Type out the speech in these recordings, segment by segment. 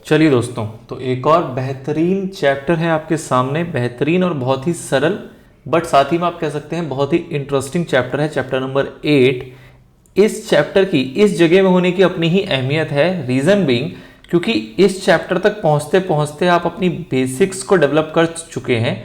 चलिए दोस्तों, तो एक और बेहतरीन चैप्टर है आपके सामने। बेहतरीन और बहुत ही सरल, बट साथ ही में आप कह सकते हैं बहुत ही इंटरेस्टिंग चैप्टर है, चैप्टर नंबर 8। इस चैप्टर की इस जगह में होने की अपनी ही अहमियत है। रीजन बीइंग, क्योंकि इस चैप्टर तक पहुंचते पहुंचते आप अपनी बेसिक्स को डेवलप कर चुके हैं।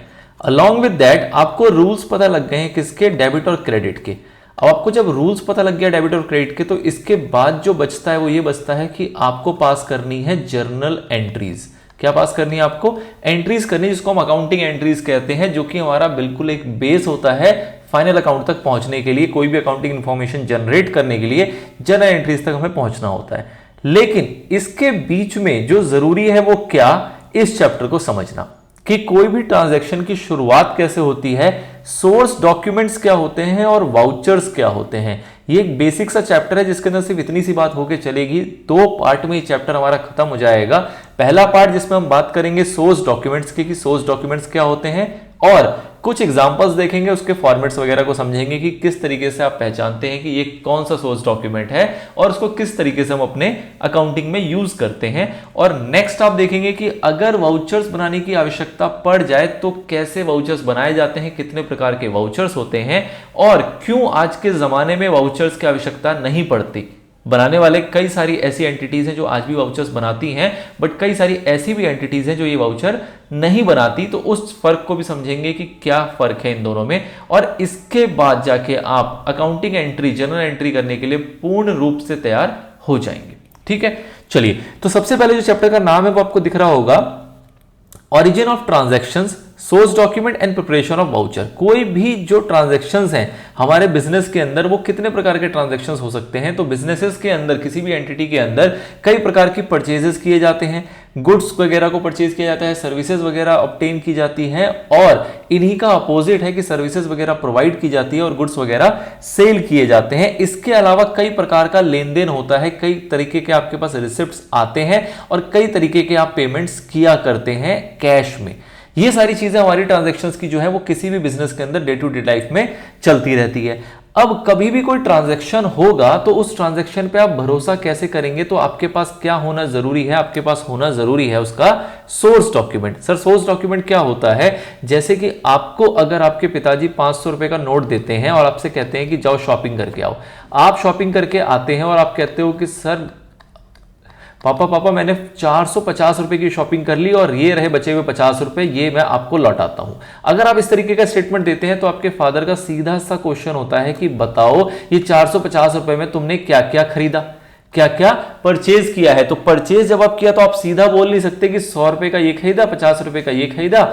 अलॉन्ग विद दैट आपको रूल्स पता लग गए हैं, किसके? डेबिट और क्रेडिट के। अब आपको जब रूल्स पता लग गया डेबिट और क्रेडिट के, तो इसके बाद जो बचता है वो ये बचता है कि आपको पास करनी है जर्नल एंट्रीज। क्या पास करनी है? आपको एंट्रीज करनी है, जिसको हम अकाउंटिंग एंट्रीज कहते हैं, जो कि हमारा बिल्कुल एक बेस होता है फाइनल अकाउंट तक पहुंचने के लिए। कोई भी अकाउंटिंग इंफॉर्मेशन जनरेट करने के लिए जर्नल एंट्रीज तक हमें पहुंचना होता है। लेकिन इसके बीच में जो जरूरी है वो क्या? इस चैप्टर को समझना कि कोई भी ट्रांजैक्शन की शुरुआत कैसे होती है, सोर्स डॉक्यूमेंट्स क्या होते हैं और वाउचर्स क्या होते हैं। ये एक बेसिक सा चैप्टर है जिसके अंदर सिर्फ इतनी सी बात होके चलेगी। 2 पार्ट में ये चैप्टर हमारा खत्म हो जाएगा। पहला पार्ट जिसमें हम बात करेंगे सोर्स डॉक्यूमेंट्स की, कि सोर्स डॉक्यूमेंट्स क्या होते हैं, और कुछ एग्जांपल्स देखेंगे, उसके फॉर्मेट्स वगैरह को समझेंगे कि किस तरीके से आप पहचानते हैं कि ये कौन सा सोर्स डॉक्यूमेंट है और उसको किस तरीके से हम अपने अकाउंटिंग में यूज करते हैं। और नेक्स्ट आप देखेंगे कि अगर वाउचर्स बनाने की आवश्यकता पड़ जाए तो कैसे वाउचर्स बनाए जाते हैं, कितने प्रकार के वाउचर्स होते हैं और क्यों आज के जमाने में वाउचर्स की आवश्यकता नहीं पड़ती। बनाने वाले कई सारी ऐसी एंटिटीज हैं जो आज भी वाउचर्स बनाती हैं, बट कई सारी ऐसी भी एंटिटीज हैं जो ये वाउचर नहीं बनाती। तो उस फर्क को भी समझेंगे कि क्या फर्क है इन दोनों में, और इसके बाद जाके आप अकाउंटिंग एंट्री, जर्नल एंट्री करने के लिए पूर्ण रूप से तैयार हो जाएंगे। ठीक है, चलिए। तो सबसे पहले जो चैप्टर का नाम है वो आपको दिख रहा होगा, origin of transactions, source document and preparation of voucher. कोई भी जो ट्रांजैक्शंस हैं हमारे बिजनेस के अंदर, वो कितने प्रकार के ट्रांजैक्शंस हो सकते हैं। तो बिजनेसेस के अंदर, किसी भी एंटिटी के अंदर कई प्रकार की परचेजेस किए जाते हैं, गुड्स वगैरह को परचेज किया जाता है, सर्विसेज वगैरह ऑब्टेन की जाती हैं, और इन्हीं का अपोजिट है कि सर्विसेज वगैरह प्रोवाइड की जाती है और गुड्स वगैरह सेल किए जाते हैं। इसके अलावा कई प्रकार का लेन देन होता है, कई तरीके के आपके पास रिसिप्ट्स आते हैं और कई तरीके के आप पेमेंट्स किया करते हैं कैश में। ये सारी चीजें हमारी ट्रांजैक्शंस की जो है वो किसी भी बिजनेस के अंदर डे टू डे लाइफ में चलती रहती है। अब कभी भी कोई ट्रांजैक्शन होगा तो उस ट्रांजैक्शन पे आप भरोसा कैसे करेंगे? तो आपके पास क्या होना जरूरी है? आपके पास होना जरूरी है उसका source document. Sir, source document क्या होता है? जैसे कि आपको अगर आपके पिताजी 500 रुपए का नोट देते हैं और आपसे कहते हैं कि जाओ शॉपिंग करके आओ। आप शॉपिंग करके आते हैं और आप कहते हो कि सर पापा मैंने 450 रुपए की शॉपिंग कर ली और ये रहे बचे हुए 50 रुपए, ये मैं आपको लौटाता हूं। अगर आप इस तरीके का स्टेटमेंट देते हैं तो आपके फादर का सीधा सा क्वेश्चन होता है कि बताओ ये 450 रुपए में तुमने क्या क्या खरीदा, क्या क्या परचेज किया है। तो परचेज जब आप किया तो आप सीधा बोल नहीं सकते कि 100 रुपए का ये खरीदा, 50 रुपए का ये खरीदा,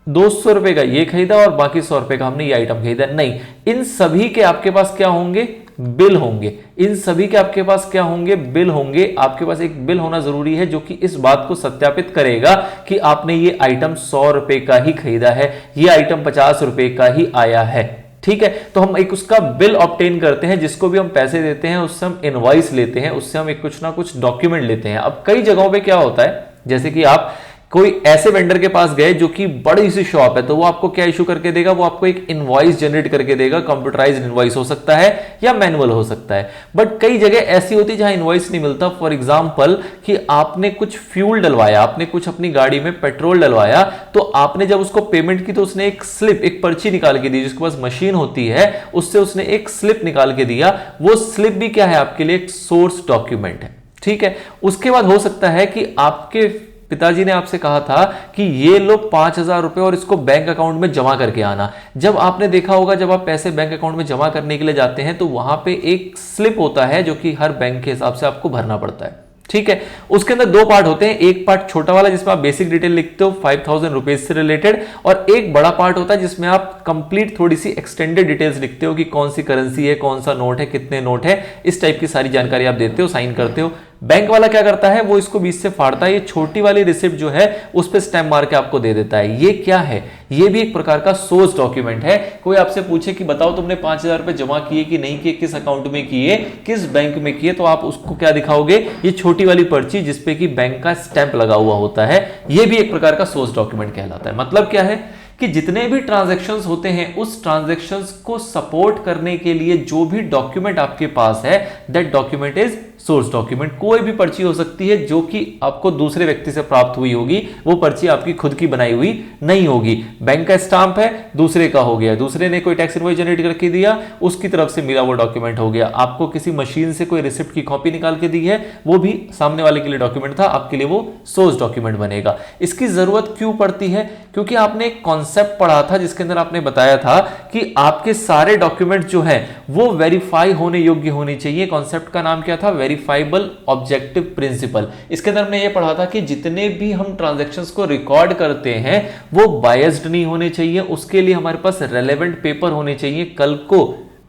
200 रुपए का ये खरीदा और बाकी 100 रुपए का हमने ये आइटम खरीदा। नहीं, इन सभी के आपके पास क्या होंगे? बिल होंगे। इन सभी के आपके पास क्या होंगे? बिल होंगे। आपके पास एक बिल होना जरूरी है जो कि इस बात को सत्यापित करेगा कि आपने ये आइटम 100 रुपए का ही खरीदा है, ये आइटम 50 रुपए का ही आया है। ठीक है, तो हम एक उसका बिल ऑब्टेन करते हैं, जिसको भी हम पैसे देते हैं उससे हम इनवॉइस लेते हैं, उससे हम एक कुछ ना कुछ डॉक्यूमेंट लेते हैं। अब कई जगहों पे क्या होता है, जैसे कि आप कोई ऐसे वेंडर के पास गए जो कि बड़ी सी शॉप है, तो वो आपको क्या इशू करके देगा? वो आपको एक इनवॉइस जनरेट करके देगा। कंप्यूटराइज्ड इनवॉइस हो सकता है या मैनुअल हो सकता है, बट कई जगह ऐसी होती है जहां इनवॉइस नहीं मिलता। फॉर एग्जांपल कि आपने कुछ फ्यूल डलवाया, आपने कुछ अपनी गाड़ी में पेट्रोल डलवाया, तो आपने जब उसको पेमेंट की तो उसने एक स्लिप, एक पर्ची निकाल के दी, जिसके पास मशीन होती है उससे उसने एक स्लिप निकाल के दिया। वो स्लिप भी क्या है? आपके लिए एक सोर्स डॉक्यूमेंट है। ठीक है, उसके बाद हो सकता है कि आपके पिताजी ने आपसे कहा था कि ये लो 5000 रुपए और इसको बैंक अकाउंट में जमा करके आना। जब आपने देखा होगा, जब आप पैसे बैंक अकाउंट में जमा करने के लिए जाते हैं तो वहां पे एक स्लिप होता है जो कि हर बैंक के हिसाब से आपको भरना पड़ता है। ठीक है, उसके अंदर 2 पार्ट होते हैं। एक पार्ट छोटा वाला जिसमें आप बेसिक डिटेल लिखते हो 5000 रुपीज से रिलेटेड, और एक बड़ा पार्ट होता है जिसमें आप कंप्लीट थोड़ी सी एक्सटेंडेड डिटेल्स लिखते हो कि कौन सी करेंसी है, कौन सा नोट है, कितने नोट है, इस टाइप की सारी जानकारी आप देते हो, साइन करते हो। बैंक वाला क्या करता है? वो इसको बीच से फाड़ता है, ये छोटी वाली रिसिप्ट जो है उस पर स्टैम्प मार के आपको दे देता है। ये क्या है? ये भी एक प्रकार का सोर्स डॉक्यूमेंट है। कोई आपसे पूछे कि बताओ तुमने 5000 रुपए जमा किए कि नहीं किए, किस अकाउंट में किए, किस बैंक में किए, तो आप उसको क्या दिखाओगे? ये छोटी वाली पर्ची जिसपे कि बैंक का स्टैंप लगा हुआ होता है। ये भी एक प्रकार का सोर्स डॉक्यूमेंट कहलाता है। मतलब क्या है कि जितने भी ट्रांजैक्शंस होते हैं उस ट्रांजैक्शंस को सपोर्ट करने के लिए जो भी डॉक्यूमेंट आपके पास है, that document is source document. कोई भी पर्ची हो सकती है जो कि आपको दूसरे व्यक्ति से प्राप्त हुई होगी, वो पर्ची आपकी खुद की बनाई हुई नहीं होगी। बैंक का स्टाम्प है, दूसरे का हो गया, दूसरे ने कोई टैक्स इनवॉइस जनरेट करके दिया, उसकी तरफ से मिला वो डॉक्यूमेंट हो गया। आपको किसी मशीन से कोई रिसिप्ट की कॉपी निकाल के दी है, वो भी सामने वाले के लिए डॉक्यूमेंट था, आपके लिए वो सोर्स डॉक्यूमेंट बनेगा। इसकी जरूरत क्यों पड़ती है? क्योंकि आपने एक कॉन्सेप्ट पढ़ा था जिसके अंदर आपने बताया था कि आपके सारे डॉक्यूमेंट जो है वो वेरीफाई होने योग्य होने चाहिए। कॉन्सेप्ट का नाम क्या था? Verifiable objective principle. इसके अंदर हमने ये पढ़ा था कि जितने भी हम ट्रांजैक्शंस को रिकॉर्ड करते हैं वो बायस्ड नहीं होने चाहिए, उसके लिए हमारे पास रेलेवेंट पेपर होने चाहिए। कल को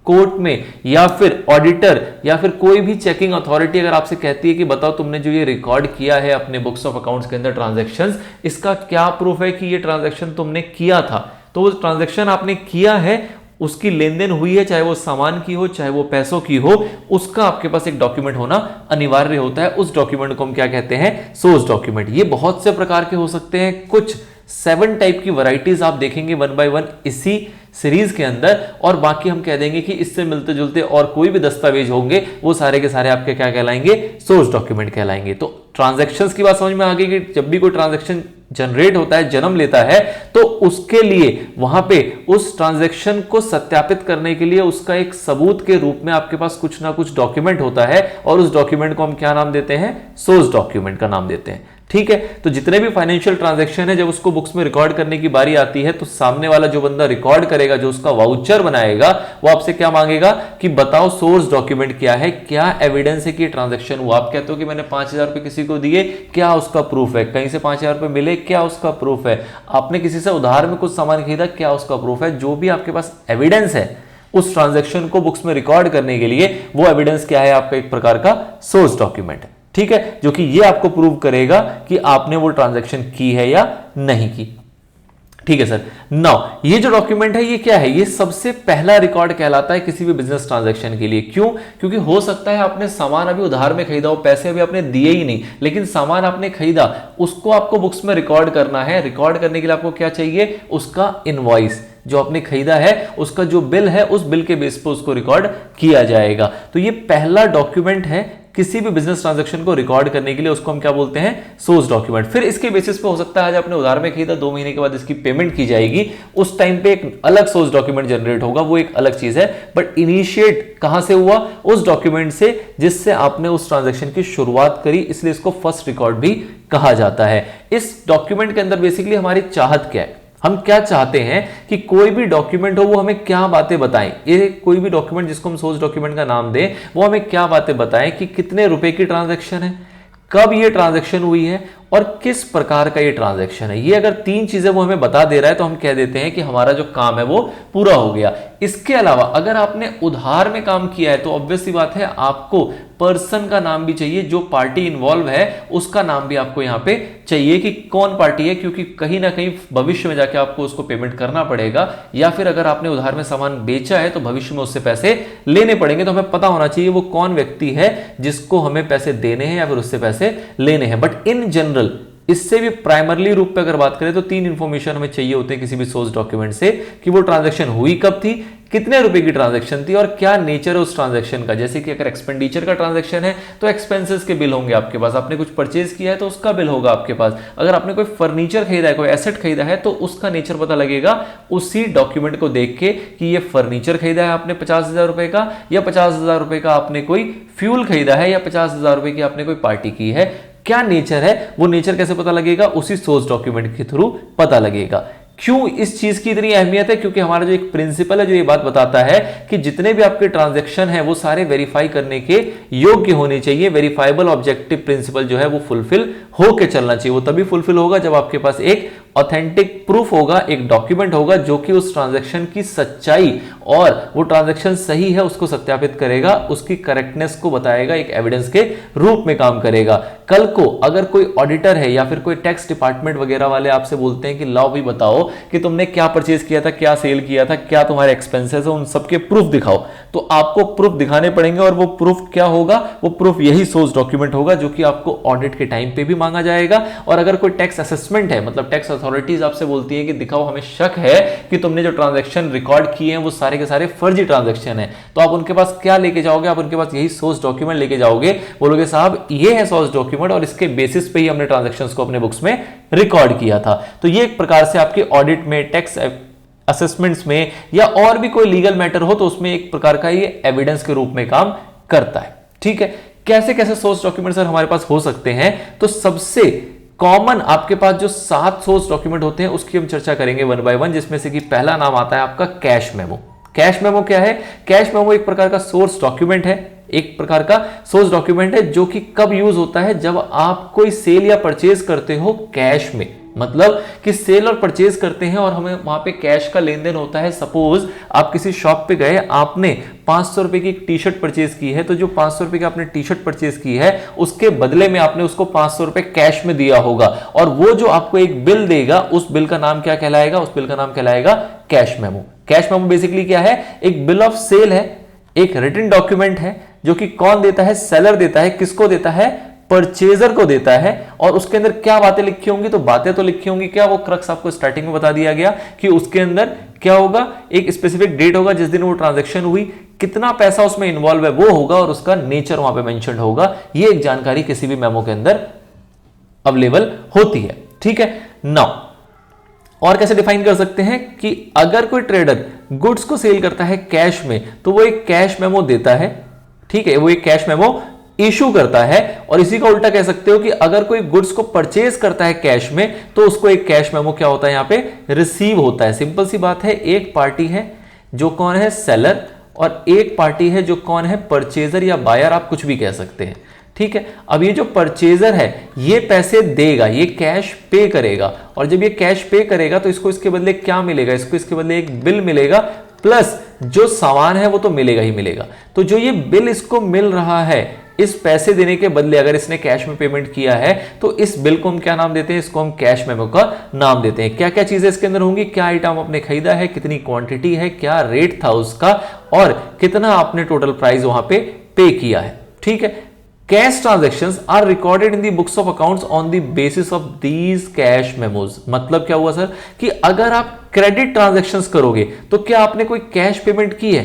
कोर्ट में या फिर ऑडिटर या फिर कोई भी चेकिंग अथॉरिटी अगर आपसे कहती है कि बताओ तुमने जो ये रिकॉर्ड किया है अपने बुक्स ऑफ अकाउंट्स के अंदर ट्रांजैक्शंस, इसका क्या प्रूफ है कि ये ट्रांजैक्शन तुमने किया था, तो वो ट्रांजैक्शन आपने किया है, उसकी लेन देन हुई है, चाहे वो सामान की हो चाहे वो पैसों की हो, उसका आपके पास एक डॉक्यूमेंट होना अनिवार्य होता है। उस डॉक्यूमेंट को हम क्या कहते हैं? Source document. ये बहुत से प्रकार के हो सकते हैं, कुछ 7 टाइप की वैरायटीज आप देखेंगे 1 बाय 1 इसी सीरीज के अंदर, और बाकी हम कह देंगे कि इससे मिलते जुलते और कोई भी दस्तावेज होंगे वो सारे के सारे आपके क्या कहलाएंगे? सोर्स डॉक्यूमेंट कहलाएंगे। तो ट्रांजैक्शंस की बात समझ में आ गई कि जब भी कोई ट्रांजैक्शन जनरेट होता है, जन्म लेता है, तो उसके लिए वहां पे उस ट्रांजैक्शन को सत्यापित करने के लिए उसका एक सबूत के रूप में आपके पास कुछ ना कुछ डॉक्यूमेंट होता है, और उस डॉक्यूमेंट को हम क्या नाम देते हैं? सोर्स डॉक्यूमेंट का नाम देते हैं। ठीक है, तो जितने भी फाइनेंशियल ट्रांजैक्शन है जब उसको बुक्स में रिकॉर्ड करने की बारी आती है, तो सामने वाला जो बंदा रिकॉर्ड करेगा, जो उसका वाउचर बनाएगा, वो आपसे क्या मांगेगा कि बताओ सोर्स डॉक्यूमेंट क्या है, क्या एविडेंस है कि ट्रांजैक्शन हुआ। आप कहते हो कि मैंने 5,000 रुपए किसी को दिए, क्या उसका प्रूफ है? कहीं से 5,000 रुपए मिले, क्या उसका प्रूफ है? आपने किसी से उधार में कुछ सामान खरीदा, क्या उसका प्रूफ है? जो भी आपके पास एविडेंस है उस ट्रांजैक्शन को बुक्स में रिकॉर्ड करने के लिए, वो एविडेंस क्या है? आपका एक प्रकार का सोर्स डॉक्यूमेंट है। ठीक है, जो कि ये आपको प्रूव करेगा कि आपने वो ट्रांजैक्शन की है या नहीं की। ठीक है सर। नाउ ये जो डॉक्यूमेंट है ये क्या है? ये सबसे पहला रिकॉर्ड कहलाता है किसी भी बिजनेस ट्रांजैक्शन के लिए। क्यों? क्योंकि हो सकता है आपने सामान अभी उधार में खरीदा हो, पैसे अभी आपने दिए ही नहीं, लेकिन सामान आपने खरीदा, उसको आपको बुक्स में रिकॉर्ड करना है। रिकॉर्ड करने के लिए आपको क्या चाहिए? उसका इनवॉइस, जो आपने खरीदा है उसका जो बिल है, उस बिल के बेस पर उसको रिकॉर्ड किया जाएगा। तो ये पहला डॉक्यूमेंट है किसी भी बिजनेस ट्रांजैक्शन को रिकॉर्ड करने के लिए, उसको हम क्या बोलते हैं? Source document. फिर इसके बेसिस पे हो सकता है आज आपने उधार में खरीदा, 2 महीने के बाद इसकी पेमेंट की जाएगी, उस टाइम पे एक अलग सोर्स डॉक्यूमेंट जनरेट होगा, वो एक अलग चीज है। बट इनिशिएट कहां से हुआ? उस डॉक्यूमेंट से जिससे आपने उस ट्रांजैक्शन की शुरुआत करी, इसलिए इसको फर्स्ट रिकॉर्ड भी कहा जाता है। इस डॉक्यूमेंट के अंदर बेसिकली हमारी चाहत क्या है? हम क्या चाहते हैं कि कोई भी डॉक्यूमेंट हो वो हमें क्या बातें बताएं। ये कोई भी डॉक्यूमेंट जिसको हम सोर्स डॉक्यूमेंट का नाम दें, वो हमें क्या बातें बताएं कि कितने रुपए की ट्रांजैक्शन है, कब ये ट्रांजैक्शन हुई है और किस प्रकार का ये ट्रांजैक्शन है। ये अगर 3 चीजें वो हमें बता दे रहा है तो हम कह देते हैं कि हमारा जो काम है वो पूरा हो गया। इसके अलावा अगर आपने उधार में काम किया है तो ऑब्वियस सी बात है आपको पर्सन का नाम भी चाहिए, जो पार्टी इन्वॉल्व है उसका नाम भी आपको यहां पे चाहिए कि कौन पार्टी है, क्योंकि कहीं ना कहीं भविष्य में जाके आपको उसको पेमेंट करना पड़ेगा, या फिर अगर आपने उधार में सामान बेचा है तो भविष्य में उससे पैसे लेने पड़ेंगे। तो हमें पता होना चाहिए वो कौन व्यक्ति है जिसको हमें पैसे देने हैं या फिर उससे पैसे लेने हैं। बट इन जनरल इससे भी प्राइमरली रूप पे अगर बात करें तो 3 इंफॉर्मेशन हमें चाहिए होते हैं किसी भी सोर्स डॉक्यूमेंट से, कि वो ट्रांजैक्शन हुई कब थी, कितने रुपए की ट्रांजैक्शन थी और क्या नेचर है उस ट्रांजैक्शन का। जैसे कि अगर एक्सपेंडिचर का ट्रांजैक्शन है तो एक्सपेंसेस के बिल होंगे आपके पास, आपने कुछ परचेज किया है तो उसका बिल होगा आपके पास, अगर आपने कोई फर्नीचर खरीदा है, कोई एसेट खरीदा है तो उसका नेचर पता लगेगा उसी डॉक्यूमेंट को देख के कि ये फर्नीचर खरीदा है आपने 50,000 रुपए का, या 50,000 रुपए का आपने कोई फ्यूल खरीदा है, या 50,000 रुपए की आपने कोई पार्टी की है। क्या नेचर है, वो नेचर कैसे पता लगेगा? उसी सोर्स डॉक्यूमेंट के थ्रू पता लगेगा। क्यों इस चीज की इतनी अहमियत है? क्योंकि हमारा जो एक प्रिंसिपल है जो ये बात बताता है कि जितने भी आपके ट्रांजैक्शन है वो सारे वेरीफाई करने के योग्य होने चाहिए। वेरीफाइबल ऑब्जेक्टिव प्रिंसिपल जो है वो फुलफिल होके चलना चाहिए। वो तभी फुलफिल होगा जब आपके पास एक ऑथेंटिक प्रूफ होगा, एक डॉक्यूमेंट होगा जो कि उस ट्रांजैक्शन की सच्चाई और वो ट्रांजैक्शन सही है उसको सत्यापित करेगा, उसकी करेक्टनेस को बताएगा, एक एविडेंस के रूप में काम करेगा। कल को अगर कोई ऑडिटर है या फिर कोई टैक्स डिपार्टमेंट वगैरह वाले आपसे बोलते हैं कि लाओ भी बताओ कि तुमने क्या परचेज किया था, क्या सेल किया था, क्या तुम्हारे एक्सपेंसेस है, उन सबके प्रूफ दिखाओ, तो आपको प्रूफ दिखाने पड़ेंगे। और वो प्रूफ क्या होगा? वो प्रूफ यही सोर्स डॉक्यूमेंट होगा जो कि आपको ऑडिट के टाइम पे भी मांगा जाएगा। और अगर कोई टैक्स असेसमेंट है, मतलब टैक्स अथॉरिटीज आपसे बोलती है कि दिखाओ हमें शक है कि तुमने जो ट्रांजैक्शन रिकॉर्ड किए हैं वो सारे के सारे फर्जी ट्रांजैक्शन है, तो आप उनके पास क्या लेके जाओगे? आप उनके पास यही सोर्स डॉक्यूमेंट लेके जाओगे, बोलोगे साहब ये है सोर्स डॉक्यूमेंट और इसके बेसिस पे ही हमने ट्रांजैक्शंस को अपने बुक्स में रिकॉर्ड किया था। तो ये एक प्रकार से आपके ऑडिट में, टैक्स असेसमेंट्स में या और भी कोई लीगल मैटर हो तो उसमें एक प्रकार का ये एविडेंस के रूप में काम करता है। ठीक है, कैसे कैसे सोर्स डॉक्यूमेंट सर हमारे पास हो सकते हैं? तो सबसे कॉमन आपके पास जो 7 सोर्स डॉक्यूमेंट होते हैं उसकी हम चर्चा करेंगे वन बाय वन, जिसमें से कि पहला नाम आता है आपका कैश मेमो। कैश मेमो क्या है? कैश मेमो एक प्रकार का सोर्स डॉक्यूमेंट है, एक प्रकार का सोर्स डॉक्यूमेंट है जो कि कब यूज होता है? जब आप कोई सेल या परचेज करते हो कैश में, मतलब कि सेल और परचेज करते हैं और हमें वहां पे कैश का लेन देन होता है। सपोज आप किसी शॉप पे गए, आपने 500 रुपए की एक टी शर्ट परचेज की है, तो जो 500 रुपए की आपने टी शर्ट परचेज की है उसके बदले में आपने उसको 500 रुपए कैश में दिया होगा, और वो जो आपको एक बिल देगा उस बिल का नाम क्या कहलाएगा? उस बिल का नाम कहलाएगा cash memo. Cash memo basically क्या है? एक बिल ऑफ सेल है, एक रिटन डॉक्यूमेंट है जो कि कौन देता है? सेलर देता है। किसको देता है? परचेजर को देता है। और उसके अंदर क्या बातें लिखी होंगी? तो बातें तो लिखी होंगी क्या? वो क्रक्स आपको स्टार्टिंग में बता दिया गया कि उसके अंदर क्या होगा? एक स्पेसिफिक डेट होगा जिस दिन वो ट्रांजैक्शन हुई, कितना पैसा उसमें इन्वॉल्व है वो होगा, और उसका नेचर वहां पे मेंशन होगा। ये एक जानकारी किसी भी मेमो के अंदर अवेलेबल होती है। ठीक है, नाउ और कैसे डिफाइन कर सकते हैं कि अगर कोई ट्रेडर गुड्स को सेल करता है कैश में तो वो एक कैश मेमो देता है। ठीक है, वो एक कैश मेमो इशू करता है। और इसी का उल्टा कह सकते हो कि अगर कोई गुड्स को परचेज करता है कैश में तो उसको एक कैश मेमो क्या होता है? यहां पे रिसीव होता है। सिंपल सी बात है, एक पार्टी है जो कौन है? सेलर, और एक पार्टी है जो कौन है? परचेजर या बायर, आप कुछ भी कह सकते हैं। ठीक है, अब ये जो परचेजर है ये पैसे देगा, ये कैश पे करेगा, और जब ये कैश पे करेगा तो इसको इसके बदले क्या मिलेगा? इसको इसके बदले एक बिल मिलेगा, प्लस जो सामान है वो तो मिलेगा ही मिलेगा। तो जो ये बिल इसको मिल रहा है इस पैसे देने के बदले, अगर इसने कैश में पेमेंट किया है तो इस बिल को हम क्या नाम देते हैं? इसको हम कैश मेमो का नाम देते हैं। क्या क्या चीजें इसके अंदर होंगी? क्या आइटम आपने खरीदा है, कितनी क्वांटिटी है, क्या रेट था उसका, और कितना आपने टोटल प्राइस वहां पे किया है। ठीक है, cash transactions are recorded in the books of accounts on the basis of these cash memos. मतलब क्या हुआ सर कि अगर आप क्रेडिट ट्रांजैक्शंस करोगे तो क्या आपने कोई कैश पेमेंट की है?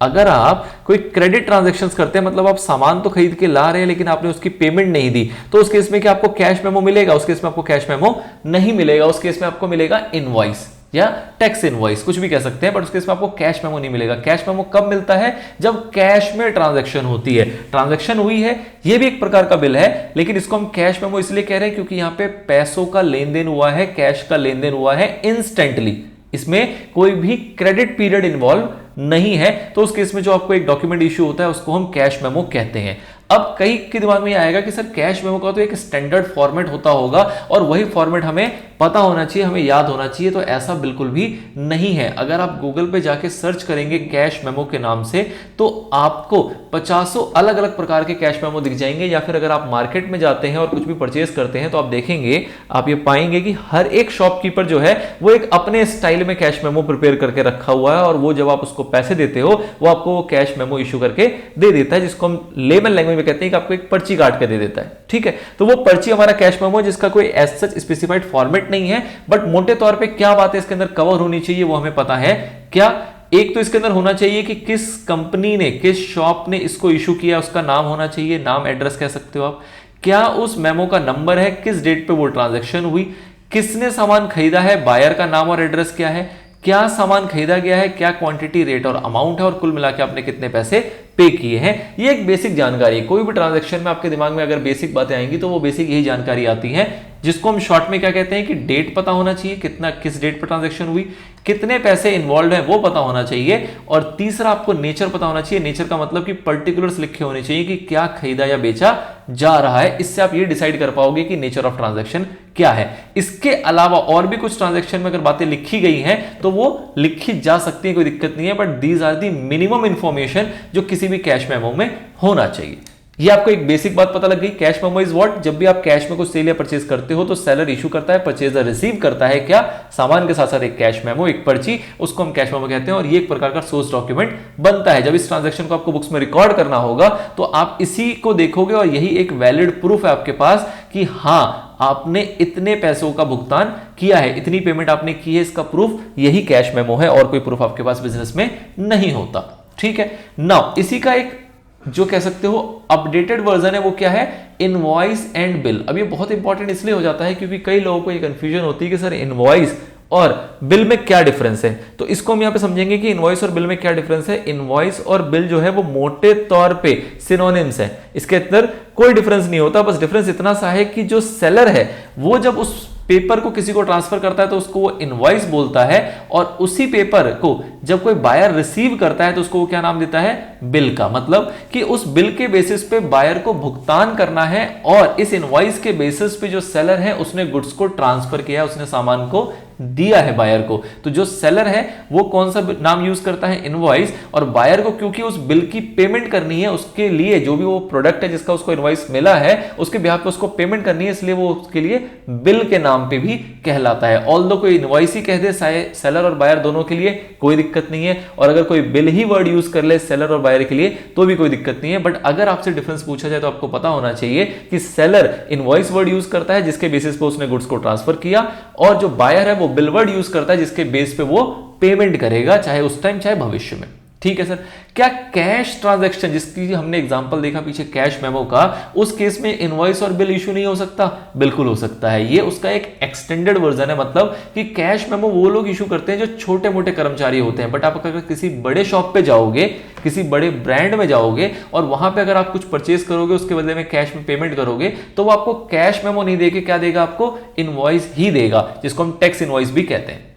अगर आप कोई क्रेडिट ट्रांजैक्शंस करते हैं, मतलब आप सामान तो खरीद के ला रहे हैं लेकिन आपने उसकी पेमेंट नहीं दी, तो उस केस में क्या आपको कैश मेमो मिलेगा? उस केस में आपको कैश मेमो नहीं मिलेगा। उस केस में आपको मिलेगा इनवॉइस या टैक्स इनवॉइस, कुछ भी कह सकते हैं, बट उसके इसमें आपको कैश मेमो नहीं मिलेगा। कैश मेमो कब मिलता है? जब कैश में ट्रांजैक्शन होती है। ट्रांजैक्शन हुई है, ये भी एक प्रकार का बिल है, लेकिन इसको हम कैश मेमो इसलिए कह रहे हैं क्योंकि यहां पे पैसों का लेन देन हुआ है, कैश का लेन देन हुआ है इंस्टेंटली, इसमें कोई भी क्रेडिट पीरियड इन्वॉल्व नहीं है। तो उस केस में जो आपको एक डॉक्यूमेंट इश्यू होता है उसको हम कैश मेमो कहते हैं। अब कई के दिमाग में आएगा कि सर कैश मेमो का तो एक स्टैंडर्ड फॉर्मेट होता होगा और वही फॉर्मेट हमें पता होना चाहिए, हमें याद होना चाहिए, तो ऐसा बिल्कुल भी नहीं है। अगर आप गूगल पे जाके सर्च करेंगे कैश मेमो के नाम से तो आपको 50 अलग अलग प्रकार के कैश मेमो दिख जाएंगे, या फिर अगर आप मार्केट में जाते हैं और कुछ भी परचेज करते हैं तो आप देखेंगे, आप ये पाएंगे कि हर एक शॉपकीपर जो है वो एक अपने स्टाइल में कैश मेमो प्रिपेयर करके रखा हुआ है, और वो जब आप उसको पैसे देते हो वो आपको कैश मेमो इशू करके दे देता है, जिसको हम लेमन लैंग्वेज में कहते हैं कि आपको एक पर्ची काट के दे देता है। ठीक है, तो वो पर्ची हमारा कैश मेमो है जिसका कोई एज सच स्पेसिफाइड फॉर्मेट नहीं है, बट मोटे तौर पे क्या बातें इसके अंदर कवर होनी चाहिए वो हमें पता है। क्या? एक तो इसके अंदर होना चाहिए कि किस कंपनी ने, किस शॉप ने इसको इशू किया, उसका नाम होना चाहिए, नाम एड्रेस कह सकते हो आप। क्या उस मेमो का नंबर है, किस डेट पे वो ट्रांजैक्शन हुई, किसने सामान खरीदा है, बायर का नाम और एड्रेस क्या है, क्या सामान खरीदा गया है, क्या क्वांटिटी, रेट और अमाउंट है, और कुल मिला के आपने कितने पैसे पे किए हैं। ये एक बेसिक जानकारी है। कोई भी ट्रांजैक्शन में आपके दिमाग में अगर बेसिक बातें आएंगी तो वो बेसिक यही जानकारी आती है, जिसको हम शॉर्ट में क्या कहते हैं कि डेट पता होना चाहिए, कितना किस डेट पर ट्रांजैक्शन हुई, कितने पैसे इन्वॉल्व हैं वो पता होना चाहिए, और तीसरा आपको नेचर पता होना चाहिए। नेचर का मतलब कि पर्टिकुलर्स लिखे होने चाहिए कि क्या खरीदा या बेचा जा रहा है। इससे आप ये डिसाइड कर पाओगे कि नेचर ऑफ ट्रांजैक्शन क्या है। इसके अलावा और भी कुछ ट्रांजैक्शन में अगर बातें लिखी गई हैं तो वो लिखी जा सकती है, कोई दिक्कत नहीं है, but these are the minimum information जो किसी भी कैश मेमो में होना चाहिए। ये आपको एक बेसिक बात पता लग गई। कैश मेमो इज व्हाट, जब भी आप कैश में कुछ सेल या परचेज करते हो तो सेलर इशू करता है, परचेजर रिसीव करता है क्या, सामान के साथ साथ एक कैश मेमो, एक पर्ची, उसको हम कैश मेमो कहते हैं। और ये एक प्रकार का सोर्स डॉक्यूमेंट बनता है। जब इस ट्रांजैक्शन को आपको बुक्स में रिकॉर्ड करना होगा तो आप इसी को देखोगे और यही एक वैलिड प्रूफ है आपके पास कि हाँ आपने इतने पैसों का भुगतान किया है, इतनी पेमेंट आपने की है, इसका प्रूफ यही कैश मेमो है और कोई प्रूफ आपके पास बिजनेस में नहीं होता। ठीक है, नाउ इसी का एक जो कह सकते हो अपडेटेड वर्जन है वो क्या है, इनवॉइस एंड बिल। अब ये बहुत इंपॉर्टेंट इसलिए हो जाता है क्योंकि कई लोगों को ये कंफ्यूजन होती है कि सर इनवॉइस और बिल में क्या डिफरेंस है। तो इसको हम यहां पे समझेंगे कि इनवॉइस और बिल में क्या डिफरेंस है। इनवॉइस और बिल जो है वो मोटे तौर पे सिनोनिम्स है, इसके अंदर कोई डिफरेंस नहीं होता। बस डिफरेंस इतना सा है कि जो सेलर है वो जब उस पेपर को किसी को ट्रांसफर करता है तो उसको वो इनवॉइस बोलता है, और उसी पेपर को जब कोई बायर रिसीव करता है तो उसको वो क्या नाम देता है, बिल का। मतलब कि उस बिल के बेसिस पे बायर को भुगतान करना है और इस इनवॉइस के बेसिस पे जो सेलर है उसने गुड्स को ट्रांसफर किया, उसने सामान को दिया है बायर को। तो जो सेलर है वो कौन सा नाम यूज करता है, इनवॉइस। और बायर को क्योंकि उस बिल की पेमेंट करनी है, उसके लिए जो भी वो प्रोडक्ट है जिसका उसको इनवॉइस मिला है उसके बिहाफ पे उसको पेमेंट करनी है, इसलिए वो उसके लिए बिल के नाम पे भी कहलाता है। ऑल्दो कोई इनवॉइस ही कह दे सेलर और बायर दोनों के लिए कोई दिक्कत नहीं है, और अगर कोई बिल ही वर्ड यूज कर ले सेलर और बायर के लिए तो भी कोई दिक्कत नहीं है। बट अगर आपसे डिफरेंस पूछा जाए तो आपको पता होना चाहिए कि सेलर इनवॉइस वर्ड यूज करता है जिसके बेसिस पे उसने गुड्स को ट्रांसफर किया, और जो बायर है वो बिल वर्ड यूज करता है जिसके बेस पे वो पेमेंट करेगा, चाहे उस टाइम चाहे भविष्य में। ठीक है सर, क्या कैश ट्रांजैक्शन जिसकी हमने एग्जांपल देखा पीछे कैश मेमो का, उस केस में इनवॉइस और बिल इशू नहीं हो सकता? बिल्कुल हो सकता है। ये उसका एक एक्सटेंडेड वर्जन है। मतलब कि कैश मेमो वो लोग इशू करते हैं जो छोटे मोटे कर्मचारी होते हैं। बट आप अगर किसी बड़े शॉप पे जाओगे, किसी बड़े ब्रांड में जाओगे और वहां पे अगर आप कुछ परचेज करोगे उसके बदले में कैश में पेमेंट करोगे तो वो आपको कैश मेमो नहीं देके क्या देगा, आपको इनवॉइस ही देगा, जिसको हम टैक्स इनवॉइस भी कहते हैं।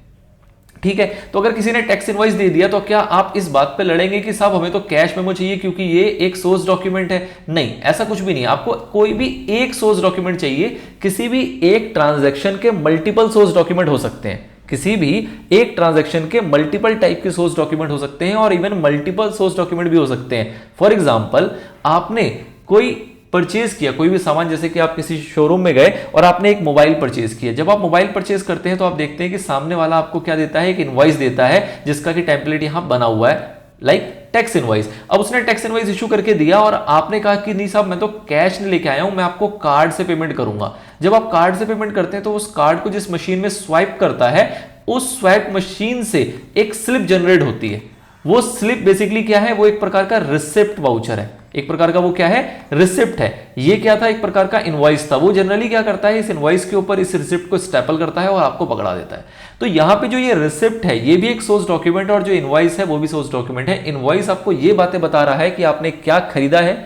ठीक है, तो अगर किसी ने टैक्स इनवॉइस दे दिया तो क्या आप इस बात पे लड़ेंगे कि साहब हमें तो कैश मेमो चाहिए क्योंकि ये एक सोर्स डॉक्यूमेंट है? नहीं, ऐसा कुछ भी नहीं। आपको कोई भी एक सोर्स डॉक्यूमेंट चाहिए। किसी भी एक ट्रांजैक्शन के मल्टीपल सोर्स डॉक्यूमेंट हो सकते हैं, किसी भी एक ट्रांजैक्शन के मल्टीपल टाइप के सोर्स डॉक्यूमेंट हो सकते हैं, और इवन मल्टीपल सोर्स डॉक्यूमेंट भी हो सकते हैं। फॉर एग्जाम्पल, आपने कोई परचेज किया कोई भी सामान, जैसे कि आप किसी शोरूम में गए और आपने एक मोबाइल परचेज किया। जब आप मोबाइल परचेज करते हैं तो आप देखते हैं कि सामने वाला आपको क्या देता है, एक इनवॉइस देता है जिसका कि टेम्पलेट यहां बना हुआ है, लाइक टैक्स इनवॉइस। अब उसने टैक्स इनवॉइस इशू करके दिया और आपने कहा कि नहीं साहब मैं तो कैश नहीं लेके आया हूं, मैं आपको कार्ड से पेमेंट करूंगा। जब आप कार्ड से पेमेंट करते हैं तो उस कार्ड को जिस मशीन में स्वाइप करता है, उस स्वाइप मशीन से एक स्लिप जनरेट होती है। वो स्लिप बेसिकली क्या है, वो एक प्रकार का रिसिप्ट वाउचर है, एक प्रकार का वो क्या है, रिसिप्ट है। ये क्या था, एक प्रकार का इनवॉइस था। वो जनरली क्या करता है, इस इनवॉइस के ऊपर इस रिसिप्ट को स्टेपल करता है और आपको पकड़ा देता है। तो यहां पे जो ये रिसिप्ट है ये भी एक सोर्स डॉक्यूमेंट है, और जो इनवॉइस है वो भी सोर्स डॉक्यूमेंट है। इनवॉइस आपको ये बातें बता रहा है कि आपने क्या खरीदा है,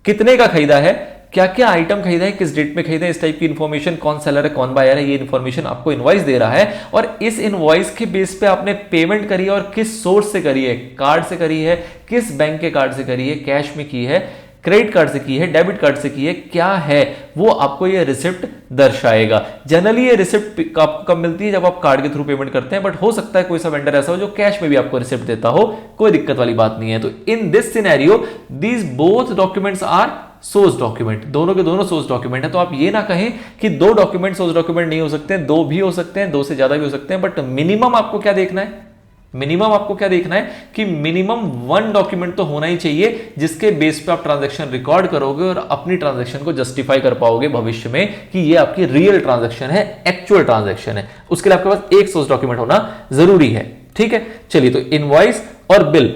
कितने का खरीदा है, क्या क्या आइटम खरीदा है, किस डेट में खरीदा है, इस टाइप की इंफॉर्मेशन, कौन सेलर है कौन बायर है, ये इंफॉर्मेशन आपको इनवॉइस दे रहा है। और इस इनवॉइस के बेस पे आपने पेमेंट करी है और किस सोर्स से करी है, कार्ड से करी है, किस बैंक के कार्ड से करी है, कैश में की है, क्रेडिट कार्ड से की है, डेबिट कार्ड से की है, क्या है वो आपको ये रिसिप्ट दर्शाएगा। जनरली ये रिसिप्ट आपको कब मिलती है, जब आप कार्ड के थ्रू पेमेंट करते हैं। बट हो सकता है कोई सा वेंडर ऐसा हो जो कैश में भी आपको रिसिप्ट देता हो, कोई दिक्कत वाली बात नहीं है। तो in this scenario these both documents are source document, दोनों के दोनों सोर्स डॉक्यूमेंट है। तो आप ये ना कहें कि दो डॉक्यूमेंट सोर्स डॉक्यूमेंट नहीं हो सकते, दो भी हो सकते हैं, दो से ज्यादा भी हो सकते हैं। बट मिनिमम आपको क्या देखना है, मिनिमम आपको क्या देखना है कि मिनिमम वन डॉक्यूमेंट तो होना ही चाहिए जिसके बेस पे आप ट्रांजैक्शन रिकॉर्ड करोगे और अपनी ट्रांजैक्शन को जस्टिफाई कर पाओगे भविष्य में कि ये आपकी रियल ट्रांजैक्शन है, एक्चुअल ट्रांजैक्शन है। उसके लिए आपके पास एक सोर्स डॉक्यूमेंट होना जरूरी है। ठीक है, चलिए तो इनवॉइस और बिल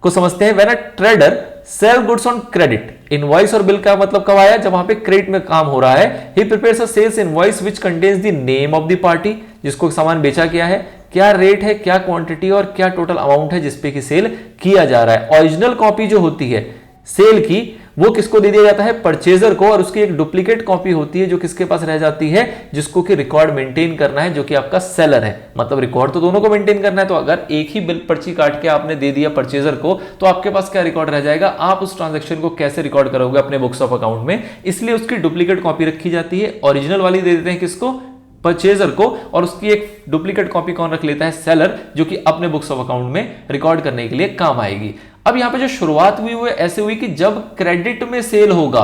को समझते हैं। When a trader sell goods on credit, invoice और बिल का मतलब कब आया, जब वहां पे क्रेडिट में काम हो रहा है। He prepares a sales invoice which contains the name of the party, जिसको सामान बेचा गया है, क्या रेट है, क्या क्वांटिटी और क्या टोटल अमाउंट है जिसपे की सेल किया जा रहा है। ओरिजिनल कॉपी जो होती है सेल की वो किसको दे दिया जाता है, परचेजर को, और उसकी एक डुप्लीकेट कॉपी होती है जो किसके पास रह जाती है, जिसको कि रिकॉर्ड मेंटेन करना है, जो कि आपका सेलर है। मतलब रिकॉर्ड तो दोनों को मेंटेन करना है। तो अगर एक ही बिल पर्ची काट के आपने दे दिया परचेजर को तो आपके पास क्या रिकॉर्ड रह जाएगा, आप उस ट्रांजैक्शन को कैसे रिकॉर्ड करोगे अपने बुक्स ऑफ अकाउंट में। इसलिए उसकी डुप्लीकेट कॉपी रखी जाती है, ओरिजिनल वाली दे देते हैं किसको, परचेजर को, और उसकी एक डुप्लीकेट कॉपी कौन रख लेता है, सेलर, जो कि अपने बुक्स ऑफ अकाउंट में रिकॉर्ड करने के लिए काम आएगी। अब यहां पे जो शुरुआत हुई वो ऐसे हुई कि जब क्रेडिट में सेल होगा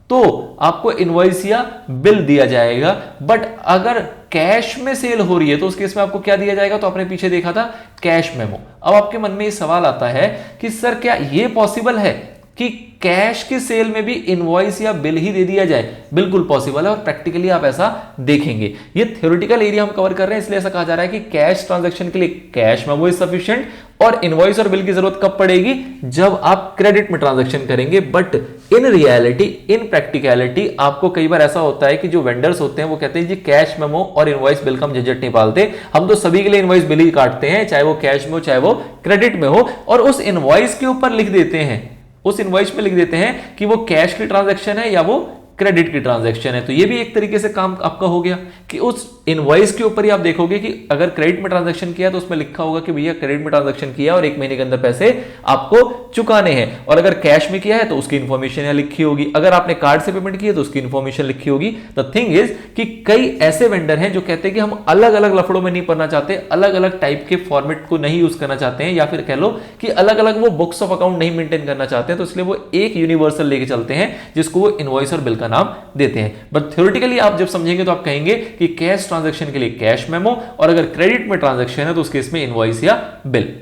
तो आपको इनवॉइस या बिल दिया जाएगा, बट अगर कैश में सेल हो रही है तो उस केस में आपको क्या दिया जाएगा, तो आपने पीछे देखा था कैश मेमो। अब आपके मन में ये सवाल आता है कि सर क्या ये पॉसिबल है कि कैश की सेल में भी इनवॉइस या बिल ही दे दिया जाए? बिल्कुल पॉसिबल है और प्रैक्टिकली आप ऐसा देखेंगे। ये थ्योरेटिकल एरिया हम कवर कर रहे हैं, इसलिए ऐसा कहा जा रहा है कि कैश ट्रांजैक्शन के लिए कैश मेमो इज सफिशिएंट और इनवॉइस और बिल की जरूरत कब पड़ेगी, जब आप क्रेडिट में ट्रांजैक्शन करेंगे। But in reality, in practicality आपको कई बार ऐसा होता है कि जो वेंडर्स होते हैं वो कहते हैं जी कैश मेमो और इनवॉइस बिल का हम झंझट नहीं पालते, हम तो सभी के लिए इनवॉइस बिल ही काटते हैं, चाहे वो कैश में हो चाहे वो क्रेडिट में हो, और उस इनवॉइस के ऊपर लिख देते हैं, उस इनवॉइस में लिख देते हैं कि वो कैश की ट्रांजैक्शन है या वो क्रेडिट की ट्रांजैक्शन है। तो ये भी एक तरीके से काम आपका हो गया कि उस इनवॉइस के ऊपर ही आप देखोगे कि अगर क्रेडिट में ट्रांजैक्शन किया तो उसमें लिखा होगा कि भैया क्रेडिट में ट्रांजैक्शन किया और 1 महीने के अंदर पैसे आपको चुकाने हैं, और अगर कैश में किया है तो उसकी इंफॉर्मेशन यहां लिखी होगी, अगर आपने कार्ड से पेमेंट की है तो उसकी इंफॉर्मेशन लिखी होगी। द थिंग इज कि कई ऐसे वेंडर हैं जो कहते हैं कि हम अलग अलग लफड़ों में नहीं पढ़ना चाहते, अलग अलग टाइप के फॉर्मेट को नहीं यूज करना चाहते हैं, या फिर कह लो कि अलग अलग वो बुक्स ऑफ अकाउंट नहीं मेंटेन करना चाहते हैं, तो इसलिए वो एक यूनिवर्सल लेके चलते हैं जिसको वो इनवॉइस और बिल का नाम देते हैं। बट थ्योरेटिकली आप जब समझेंगे तो आप कहेंगे कि कैश ट्रांजैक्शन के लिए कैश मेमो, और अगर क्रेडिट में ट्रांजैक्शन है तो उस केस में इनवॉइस या बिल।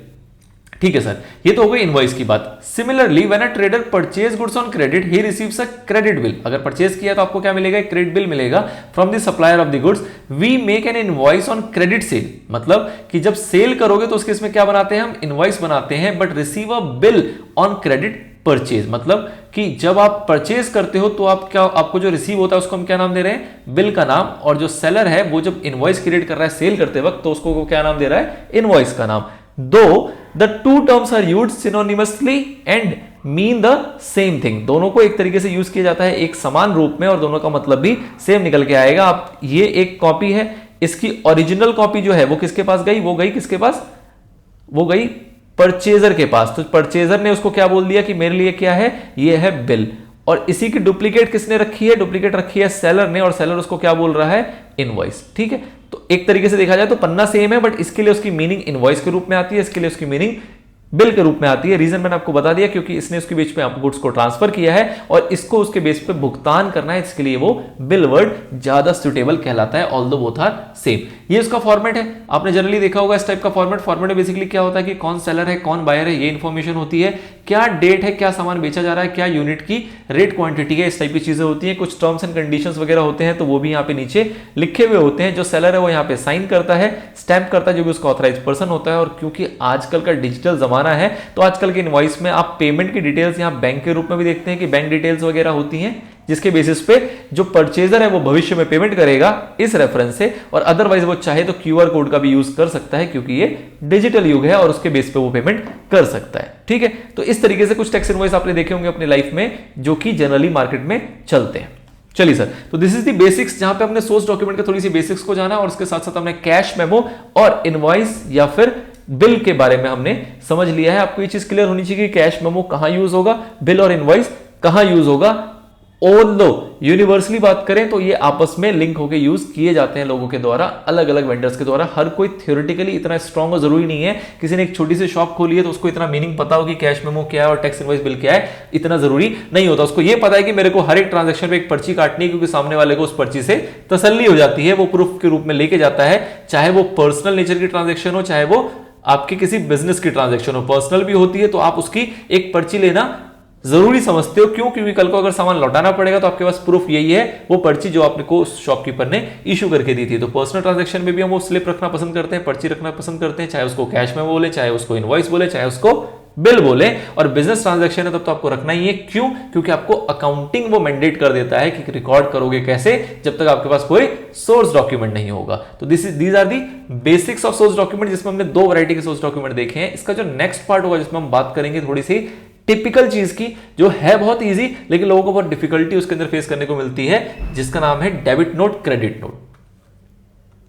ठीक है सर, ये तो हो गई इनवॉइस की बात। Similarly when a trader purchase goods on credit he receives a credit bill. अगर परचेज किया तो आपको क्या मिलेगा, क्रेडिट बिल मिलेगा from the supplier of the goods. We make an invoice on credit sale, मतलब कि जब सेल करोगे तो उस केस में क्या बनाते हैं, हम इनवॉइस बनाते हैं, but receive a bill on credit purchase, मतलब कि जब आप परचेज करते हो तो आप क्या, आपको जो रिसीव होता है उसको हम क्या नाम दे रहे हैं, बिल का नाम, और जो सेलर है वो जब इनवॉइस क्रिएट कर रहा है सेल करते वक्त तो उसको क्या नाम दे रहा है, इनवॉइस का नाम। दो the two terms are used synonymously and mean the same thing, दोनों को एक तरीके से यूज किया जाता है एक समान रूप में और दोनों का मतलब भी सेम निकल के आएगा। आप ये एक कॉपी है, इसकी ओरिजिनल कॉपी जो है वो किसके पास गई, वो गई किसके पास, वो गई परचेजर के पास। तो परचेजर ने उसको क्या बोल दिया कि मेरे लिए क्या है, ये है बिल, और इसी की डुप्लीकेट किसने रखी है, डुप्लीकेट रखी है सेलर ने, और सेलर उसको क्या बोल रहा है, इनवॉइस। ठीक है, तो एक तरीके से देखा जाए तो पन्ना सेम है, बट इसके लिए उसकी मीनिंग इनवॉइस के रूप में आती है, इसके लिए उसकी मीनिंग बिल के रूप में आती है। रीजन मैंने आपको बता दिया, क्योंकि इसने उसके बेस पे गुड्स को ट्रांसफर किया है और इसको उसके बेस पे भुगतान करना है, इसके लिए वो बिल वर्ड ज्यादा सुटेबल कहलाता है, ऑल्दो बोथ आर सेम। ये उसका फॉर्मेट है, आपने जनरली देखा होगा इस टाइप का फॉर्मेट में बेसिकली क्या होता है कि कौन सेलर है कौन बायर है ये इंफॉर्मेशन होती है, क्या डेट है, क्या सामान बेचा जा रहा है, क्या यूनिट की रेट क्वांटिटी है, इस टाइप की चीजें होती हैं। कुछ टर्म्स एंड कंडीशंस वगैरह होते हैं तो वो भी यहाँ पे नीचे लिखे हुए होते हैं। जो सेलर है वो यहाँ पे साइन करता है, स्टैंप करता है, जो भी उसका ऑथराइज पर्सन होता है। और क्योंकि आजकल का डिजिटल जमाना है तो आजकल के इनवॉइस में आप पेमेंट की डिटेल्स यहाँ बैंक के रूप में भी देखते हैं कि बैंक डिटेल्स वगैरह होती हैं, जिसके बेसिस पे जो परचेजर है वो भविष्य में पेमेंट करेगा इस रेफरेंस से, और अदरवाइज वो चाहे तो क्यूआर कोड का भी यूज कर सकता है क्योंकि ये डिजिटल युग है और उसके बेस पे वो पेमेंट कर सकता है। ठीक है, तो इस तरीके से कुछ टैक्स इनवॉइस आपने देखे होंगे अपनी लाइफ में जो कि जनरली मार्केट में चलते हैं। चलिए सर, तो दिस इज द बेसिक्स, जहां पे हमने सोर्स डॉक्यूमेंट के थोड़ी सी बेसिक्स को जाना और उसके साथ साथ हमने कैश मेमो और इनवॉइस या फिर बिल के बारे में हमने समझ लिया है। आपको ये चीज क्लियर होनी चाहिए कि कैश मेमो कहां यूज होगा, बिल और इनवॉइस कहां यूज होगा। ऑल्दो यूनिवर्सली बात करें तो ये आपस में लिंक होकर यूज किए जाते हैं लोगों के द्वारा, अलग अलग वेंडर्स के द्वारा। हर कोई थ्योरेटिकली इतना स्ट्रांग और जरूरी नहीं है, किसी ने एक छोटी सी शॉप खोली है तो उसको इतना मीनिंग पता हो कि कैश मेमो क्या है और टैक्स इनवॉइस बिल क्या है, इतना जरूरी नहीं होता। उसको ये पता है कि मेरे को हर एक ट्रांजैक्शन पे एक पर्ची काटनी है, क्योंकि सामने वाले को उस पर्ची से तसल्ली हो जाती है, वो प्रूफ के रूप में लेके जाता है, चाहे वो पर्सनल नेचर की ट्रांजेक्शन हो चाहे वो आपकी किसी बिजनेस की ट्रांजैक्शन हो। पर्सनल भी होती है तो आप उसकी एक पर्ची लेना जरूरी समझते हो, क्यों, क्योंकि कल को अगर सामान लौटाना पड़ेगा तो आपके पास प्रूफ यही है, वो पर्ची जो आपने को शॉपकीपर ने इशू करके दी थी। तो पर्सनल ट्रांजैक्शन में भी हम वो स्लिप रखना पसंद करते हैं, पर्ची रखना पसंद करते हैं, चाहे उसको कैश में बोले, चाहे उसको इनवॉइस बोले, चाहे उसको बिल बोले। और बिजनेस ट्रांजैक्शन है तब तो आपको रखना ही है, क्यों, क्योंकि आपको अकाउंटिंग वो मैंडेट कर देता है कि रिकॉर्ड करोगे कैसे, जब तक आपके पास कोई सोर्स डॉक्यूमेंट नहीं होगा। तो these are the basics of source document, जिसमें हमने दो वैरायटी के सोर्स डॉक्यूमेंट देखे हैं। इसका जो नेक्स्ट पार्ट होगा जिसमें हम बात करेंगे थोड़ी सी टिपिकल चीज की, जो है बहुत इजी लेकिन लोगों को बहुत डिफिकल्टी उसके अंदर फेस करने को मिलती है, जिसका नाम है डेबिट नोट, क्रेडिट नोट।